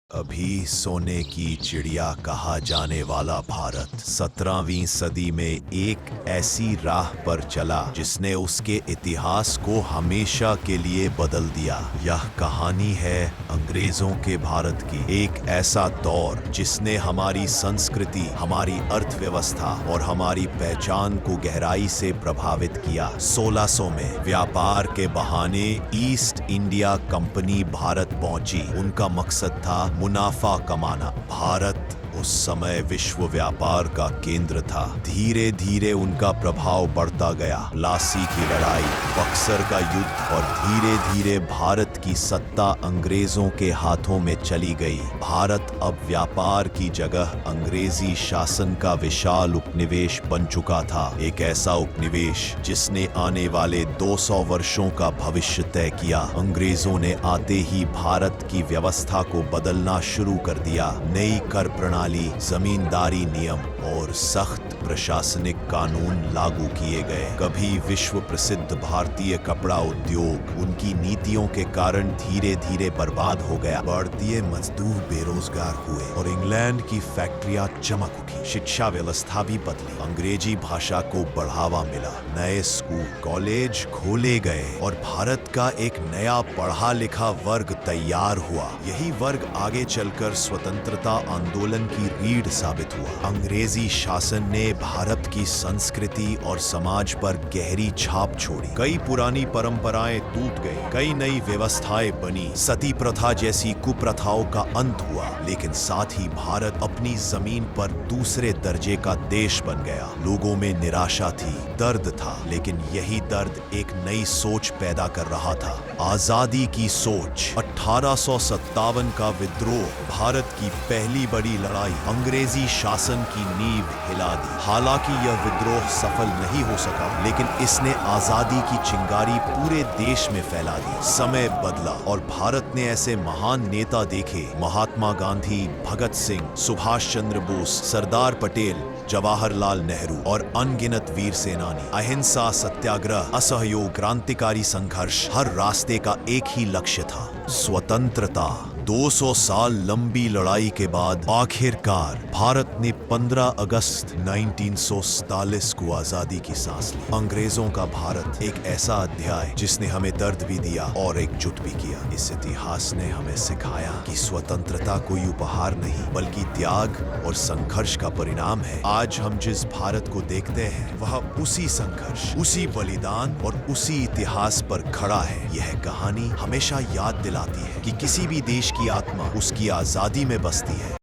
अभी सोने की चिड़िया कहा जाने वाला भारत 17वीं सदी में एक ऐसी राह पर चला जिसने उसके इतिहास को हमेशा के लिए बदल दिया। यह कहानी है अंग्रेजों के भारत की, एक ऐसा दौर जिसने हमारी संस्कृति, हमारी अर्थव्यवस्था और हमारी पहचान को गहराई से प्रभावित किया। 1600 में व्यापार के बहाने ईस्ट इंडिया कंपनी भारत पहुंची। उनका मकसद था मुनाफा कमाना। भारत उस समय विश्व व्यापार का केंद्र था। धीरे धीरे उनका प्रभाव बढ़ता गया। प्लासी की लड़ाई, बक्सर का युद्ध और धीरे धीरे भारत की सत्ता अंग्रेजों के हाथों में चली गई। भारत अब व्यापार की जगह अंग्रेजी शासन का विशाल उपनिवेश बन चुका था। एक ऐसा उपनिवेश जिसने आने वाले 200 वर्षों का भविष्य तय किया। अंग्रेजों ने आते ही भारत की व्यवस्था को बदलना शुरू कर दिया। नई कर प्रणाली, जमींदारी नियम और सख्त प्रशासनिक कानून लागू किए गए। कभी विश्व प्रसिद्ध भारतीय कपड़ा उद्योग उनकी नीतियों के कारण धीरे धीरे बर्बाद हो गया। भारतीय मजदूर बेरोजगार हुए और इंग्लैंड की फैक्ट्रियां चमक उठी। शिक्षा व्यवस्था भी बदली, अंग्रेजी भाषा को बढ़ावा मिला, नए स्कूल कॉलेज खोले गए और भारत का एक नया पढ़ा लिखा वर्ग तैयार हुआ। यही वर्ग आगे चलकर स्वतंत्रता आंदोलन की रीढ़ साबित हुआ। अंग्रेजी शासन ने भारत की संस्कृति और समाज पर गहरी छाप छोड़ी। कई पुरानी परंपराएं टूट गई, कई नई व्यवस्थाएं बनी। सती प्रथा जैसी कुप्रथाओं का अंत हुआ, लेकिन साथ ही भारत अपनी जमीन पर दूसरे दर्जे का देश बन गया। लोगों में निराशा थी, दर्द था, लेकिन यही दर्द एक नई सोच पैदा कर रहा था, आजादी की सोच। 1857 का विद्रोह, भारत की पहली बड़ी लड़ाई, अंग्रेजी शासन की नींव हिला दी। हालांकि यह विद्रोह सफल नहीं हो सका, लेकिन इसने आजादी की चिंगारी पूरे देश में फैला दी। समय बदला और भारत ने ऐसे महान नेता देखे, महात्मा गांधी, भगत सिंह, सुभाष चंद्र बोस, सरदार पटेल, जवाहरलाल नेहरू और अनगिनत वीर सेनानी। अहिंसा, सत्याग्रह, असहयोग, क्रांतिकारी संघर्ष, हर रास्ते का एक ही लक्ष्य था, स्वतंत्रता। 200 साल लंबी लड़ाई के बाद आखिरकार भारत ने 15 अगस्त 1947 को आजादी की सांस ली। अंग्रेजों का भारत एक ऐसा अध्याय जिसने हमें दर्द भी दिया और एकजुट भी किया। इस इतिहास ने हमें सिखाया कि स्वतंत्रता कोई उपहार नहीं, बल्कि त्याग और संघर्ष का परिणाम है। आज हम जिस भारत को देखते हैं वह उसी संघर्ष, उसी बलिदान और उसी इतिहास पर खड़ा है। यह कहानी हमेशा याद दिलाती है कि किसी भी देश की आत्मा उसकी आजादी में बसती है।